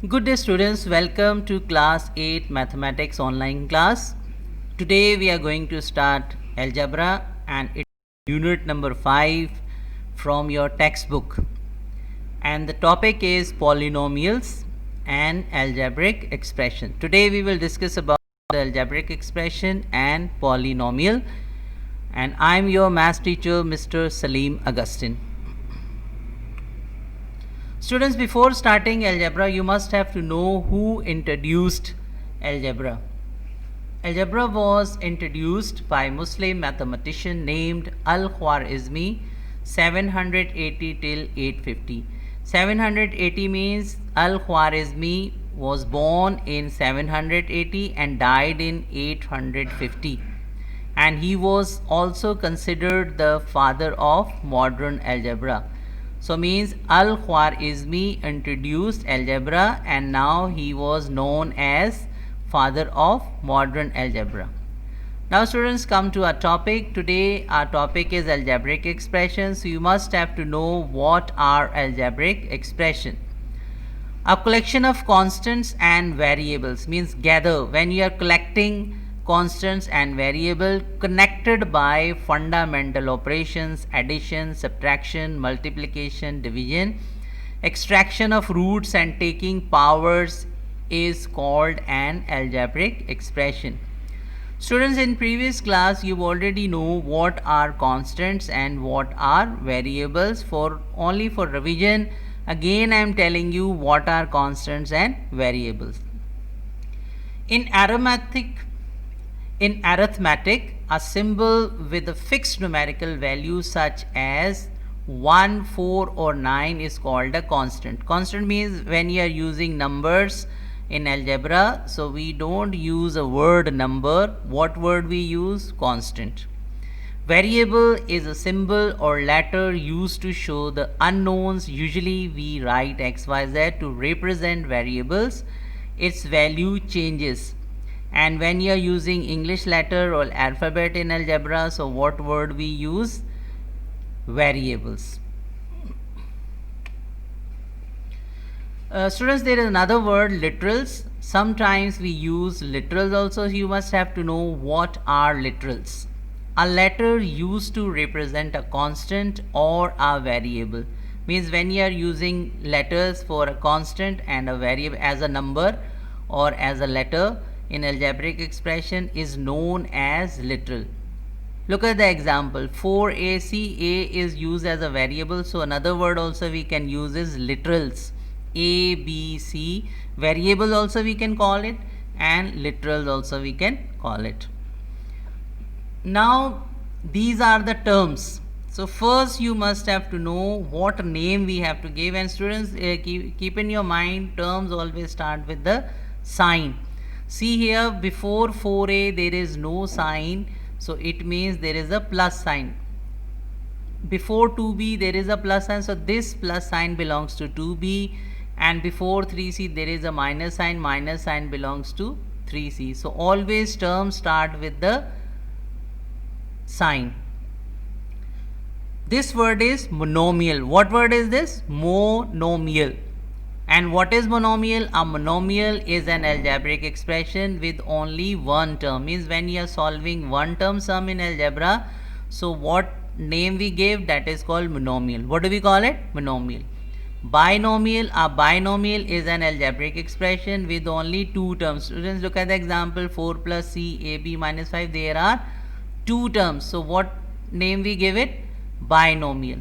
Good day students, welcome to class 8 mathematics online class. Today we are going to start algebra and it's unit number 5 from your textbook. And the topic is polynomials and algebraic expression. Today we will discuss about the algebraic expression and polynomial. And I am your math teacher Mr. Salim Augustine. Students, before starting algebra, you must have to know who introduced algebra. Algebra was introduced by Muslim mathematician named Al-Khwarizmi 780 till 850. 780 means Al-Khwarizmi was born in 780 and died in 850. And he was also considered the father of modern algebra. So means Al-Khwarizmi introduced algebra and now he was known as father of modern algebra. Now students, come to our topic. Today our topic is algebraic expressions. So you must have to know what are algebraic expression. A collection of constants and variables means gather when you are collecting constants and variable connected by fundamental operations, addition, subtraction, multiplication, division, extraction of roots and taking powers is called an algebraic expression. Students, in previous class you already know what are constants and what are variables. For only for revision, again I am telling you what are constants and variables. In arithmetic, a symbol with a fixed numerical value such as 1, 4 or 9 is called a constant. Constant means when you are using numbers in algebra, so we don't use a word number. What word we use? Constant. Variable is a symbol or letter used to show the unknowns. Usually we write XYZ to represent variables. Its value changes. And when you are using English letter or alphabet in algebra, so what word we use? Variables. Students, there is another word, literals. Sometimes we use literals also. You must have to know what are literals. A letter used to represent a constant or a variable. Means when you are using letters for a constant and a variable as a number or as a letter in algebraic expression is known as literal. Look at the example. 4ac, a is used as a variable, so another word also we can use is literals. A, B, C, variable also we can call it and literals also we can call it. Now these are the terms. So first you must have to know what name we have to give, and students, keep in your mind terms always start with the sign. See here, before 4a there is no sign, so it means there is a plus sign. Before 2b there is a plus sign, so this plus sign belongs to 2b, and before 3c there is a minus sign belongs to 3c. So always terms start with the sign. This word is monomial. What word is this? Monomial. And what is monomial? A monomial is an algebraic expression with only one term. Means when you are solving one term sum in algebra, so what name we give, that is called monomial. What do we call it? Monomial. Binomial. A binomial is an algebraic expression with only two terms. Students, look at the example 4 plus c ab minus 5. There are two terms. So what name we give it? Binomial.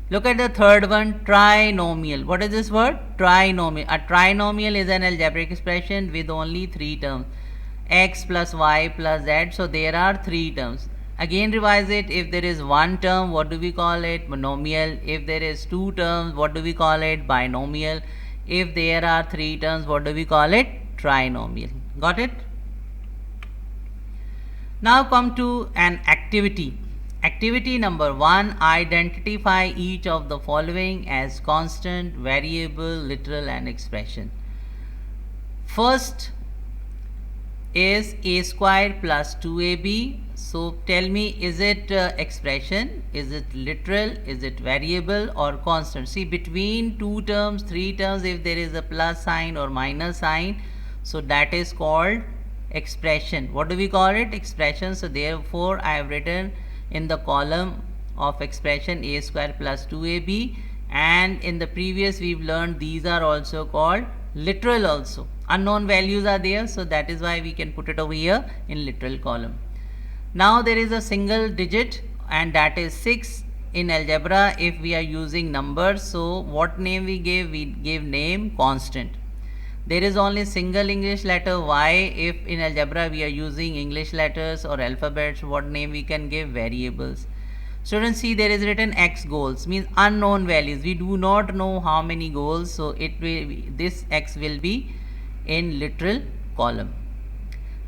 Look at the third one, trinomial. What is this word? Trinomial. A trinomial is an algebraic expression with only three terms. X plus y plus z. So there are three terms. Again revise it. If there is one term, what do we call it? Monomial. If there is two terms, what do we call it? Binomial. If there are three terms, what do we call it? Trinomial. Got it? Now come to an activity. Activity number 1, identify each of the following as constant, variable, literal and expression. First is a square plus 2ab. So tell me, is it expression, is it literal, is it variable or constant? See, between two terms, three terms, if there is a plus sign or minus sign, so that is called expression. What do we call it? Expression. So therefore I have written in the column of expression a square plus 2ab, and in the previous we've learned these are also called literal also. Unknown values are there, so that is why we can put it over here in literal column. Now there is a single digit, and that is 6 in algebra if we are using numbers. So what name we gave? We gave name constant. There is only single English letter y. If in algebra we are using English letters or alphabets, what name we can give? Variables. Students, see, there is written x goals, means unknown values. We do not know how many goals, so it will be, this x will be in literal column.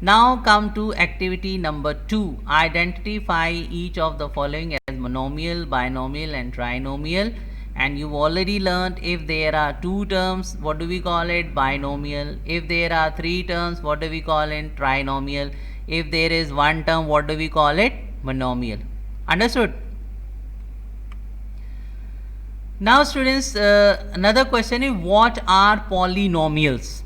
Now come to activity number 2. Identify each of the following as monomial, binomial and trinomial. And you've already learned, if there are two terms, what do we call it? Binomial. If there are three terms, what do we call it? Trinomial. If there is one term, what do we call it? Monomial. Understood? Now students, another question is, what are polynomials?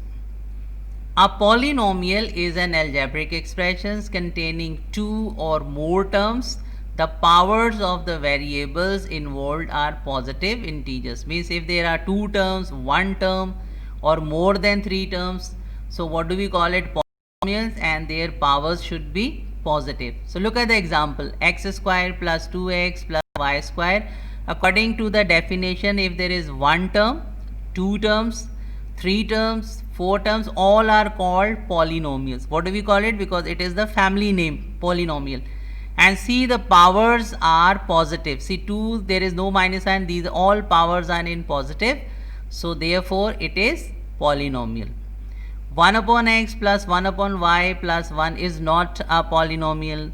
A polynomial is an algebraic expression containing two or more terms. The powers of the variables involved are positive integers. Means if there are two terms, one term or more than three terms, so what do we call it? Polynomials, and their powers should be positive. So look at the example, x square plus 2x plus y square. According to the definition, if there is one term, two terms, three terms, four terms, all are called polynomials. What do we call it? Because it is the family name, polynomial. And see, the powers are positive. See, 2, there is no minus sign, these all powers are in positive, so therefore it is polynomial. 1 upon x plus 1 upon y plus 1 is not a polynomial.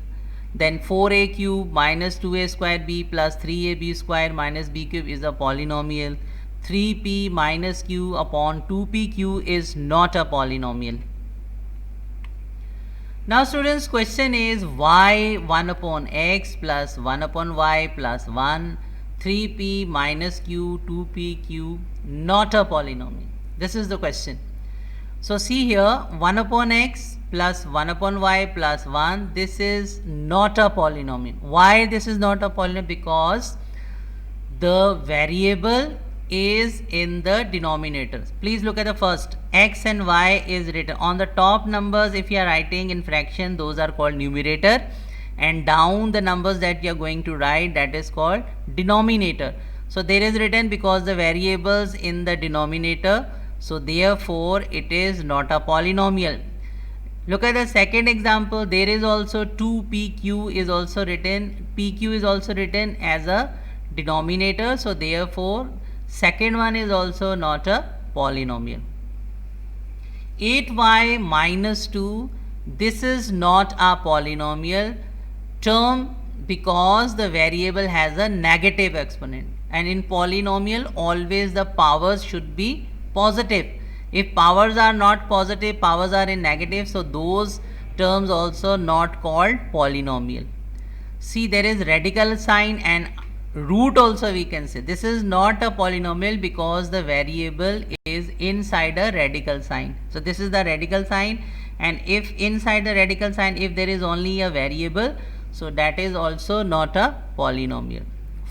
Then 4a cube minus 2a square b plus 3ab square minus b cube is a polynomial. 3p minus q upon 2pq is not a polynomial. Now students, question is, why 1 upon x plus 1 upon y plus 1, 3p minus q, 2pq not a polynomial? This is the question. So see here, 1 upon x plus 1 upon y plus 1, this is not a polynomial. Why this is not a polynomial? Because the variable is in the denominator. Please look at the first, x and y is written on the top numbers. If you are writing in fraction, those are called numerator, and down the numbers that you are going to write, that is called denominator. So there is written because the variables in the denominator, so therefore it is not a polynomial. Look at the second example, there is also 2pq is also written, pq is also written as a denominator, so therefore second one is also not a polynomial. 8y minus 2, this is not a polynomial term because the variable has a negative exponent, and in polynomial always the powers should be positive. If powers are not positive, powers are in negative, so those terms also not called polynomial. See, there is radical sign and root also we can say. This is not a polynomial because the variable is inside a radical sign. So this is the radical sign, and if inside the radical sign, if there is only a variable, so that is also not a polynomial.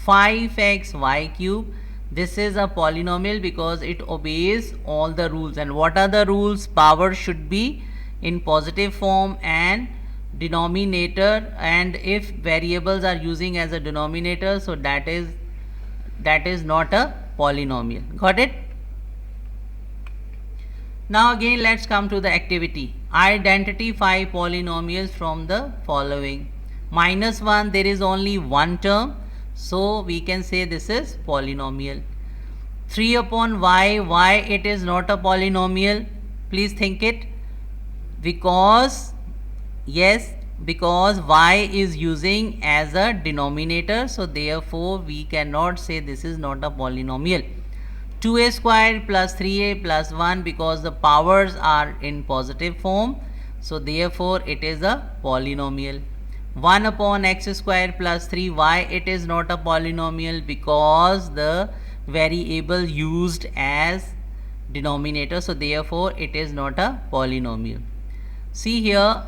5xy cube, this is a polynomial because it obeys all the rules. And what are the rules? Power should be in positive form and denominator, and if variables are using as a denominator, so that is not a polynomial. Got it? Now again let's come to the activity. Identify polynomials from the following. -1, there is only one term, so we can say this is polynomial. 3 upon y, why it is not a polynomial? Please think it. Because yes, because y is using as a denominator, so therefore we cannot say this is not a polynomial. 2a square plus 3a plus 1, because the powers are in positive form, So therefore it is a polynomial. 1 upon x square plus 3. Why it is not a polynomial? Because the variable used as denominator, so therefore it is not a polynomial. See here,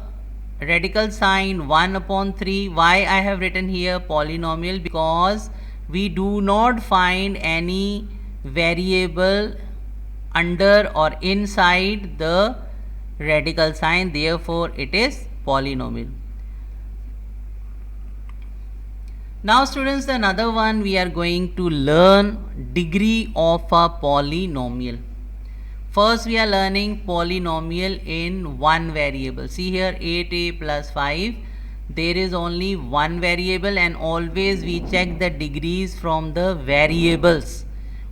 radical sign 1 upon 3. Why I have written here polynomial? Because we do not find any variable under or inside the radical sign, therefore it is polynomial. Now students, another one we are going to learn degree of a polynomial. First we are learning polynomial in one variable. See here, 8a plus 5. There is only one variable, and always we check the degrees from the variables.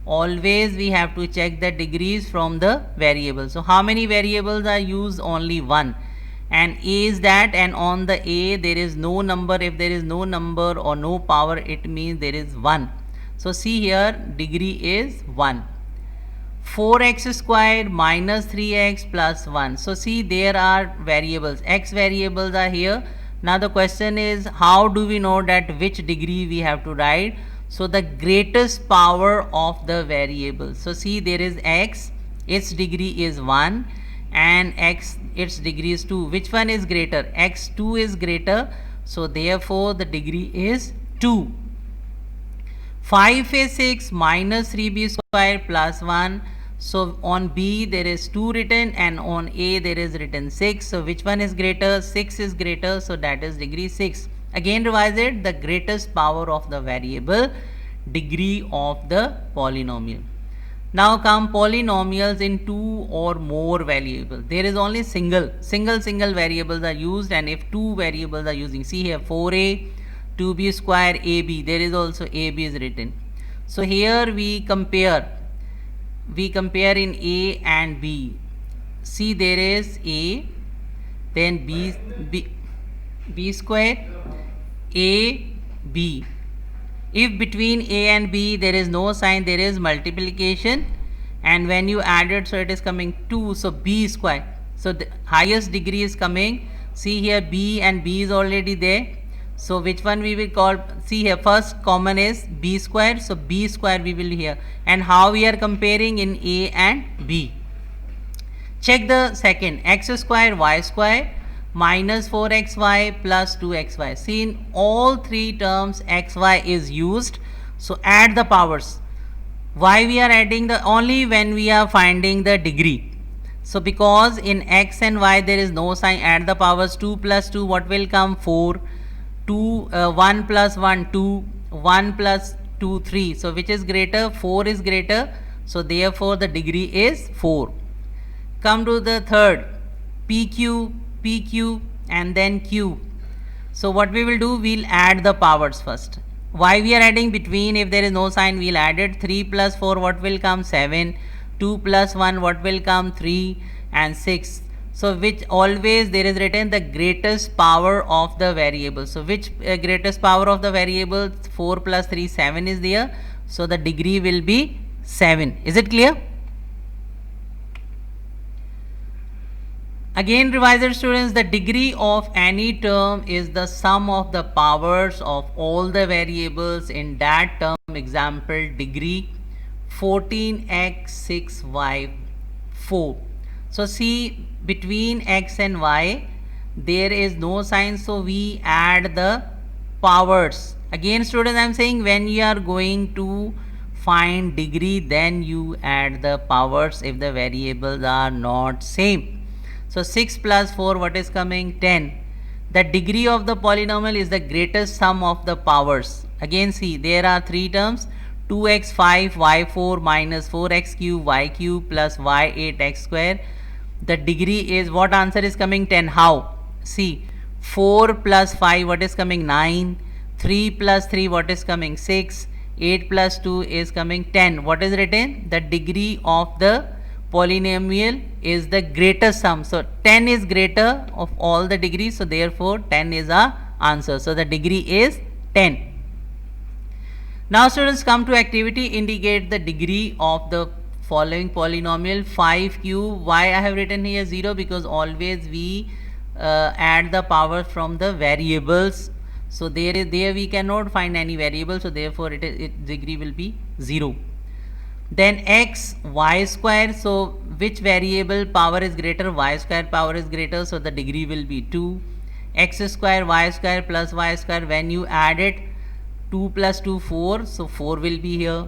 Always we have to check the degrees from the variables. So how many variables are used? Only one. And a is that, and on the a there is no number. If there is no number or no power, it means there is 1. So see here, degree is 1. 4x squared minus 3x plus 1. So see, there are variables, x variables are here. Now the question is, how do we know that which degree we have to write? So the greatest power of the variable. So see, there is x, its degree is 1, and x, its degree is 2. Which one is greater? x2 is greater, so therefore the degree is 2. 5 is 6 minus 3b square plus 1. So on b there is 2 written, and on a there is written 6. So which one is greater? 6 is greater, so that is degree 6. Again revise it, the greatest power of the variable, degree of the polynomial. Now come polynomials in 2 or more variables. There is only single variables are used, and if 2 variables are using, see here, 4a, 2b square, ab, there is also ab is written. So here we compare in a and b. See, there is a, then b square, a, b. If between a and b there is no sign, there is multiplication, and when you add it, so it is coming 2, so b square. So the highest degree is coming. See here, b and b is already there. So which one we will call? See here, first common is b square, so b square we will here. And how we are comparing in a and b? Check the second, x square y square minus 4xy plus 2xy. See, in all three terms xy is used, so add the powers. Why we are adding? The only when we are finding the degree. So because in x and y there is no sign, add the powers. 2 plus 2, what will come? 4. 1 plus 1, 2. 1 plus 2, 3. So which is greater? 4 is greater, so therefore the degree is 4. Come to the third, PQ and then Q. So what we will do, we'll add the powers first. Why we are adding? Between, if there is no sign, we'll add it. 3 plus 4, what will come? 7. 2 plus 1, what will come? 3, and 6. So which always there is written the greatest power of the variable. So which greatest power of the variable? 4 plus 3, 7 is there. So the degree will be 7. Is it clear? Again revise it, students. The degree of any term is the sum of the powers of all the variables in that term. Example, degree 14x 6y 4. So see, between x and y there is no sign, so we add the powers. Again students, I am saying when you are going to find degree, then you add the powers if the variables are not same. So 6 plus 4, what is coming? 10. The degree of the polynomial is the greatest sum of the powers. Again see, there are three terms, 2x 5 y4 minus 4x cube y cube plus y8 x square. The degree is, what answer is coming? 10. How? See, 4 plus 5, what is coming? 9. 3 plus 3, what is coming? 6. 8 plus 2 is coming 10. What is written? The degree of the polynomial is the greatest sum. So 10 is greater of all the degrees, so therefore 10 is our answer. So the degree is 10. Now students, come to activity. Indicate the degree of the following polynomial. 5 cube. Why I have written here 0? Because always we add the power from the variables. So there we cannot find any variable, so therefore degree will be 0. Then x y square, so which variable power is greater? Y square power is greater, so the degree will be 2. X square y square plus y square, when you add it, 2 plus 2 4, so 4 will be here.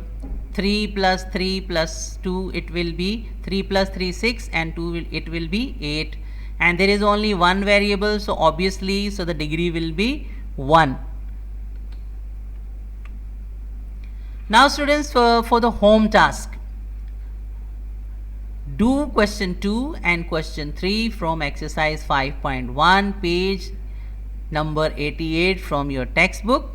3 plus 3 plus 2, it will be 3 plus 3 6, and 2 it will be 8, and there is only one variable, so obviously, so the degree will be 1. Now students, for the home task, do question 2 and question 3 from exercise 5.1, page number 88 from your textbook.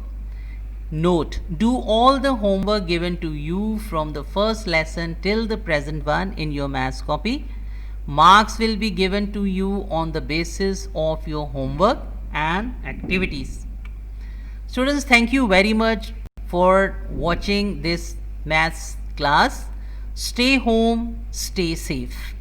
Note, do all the homework given to you from the first lesson till the present one in your maths copy. Marks will be given to you on the basis of your homework and activities. Students, thank you very much for watching this maths class. Stay home, stay safe.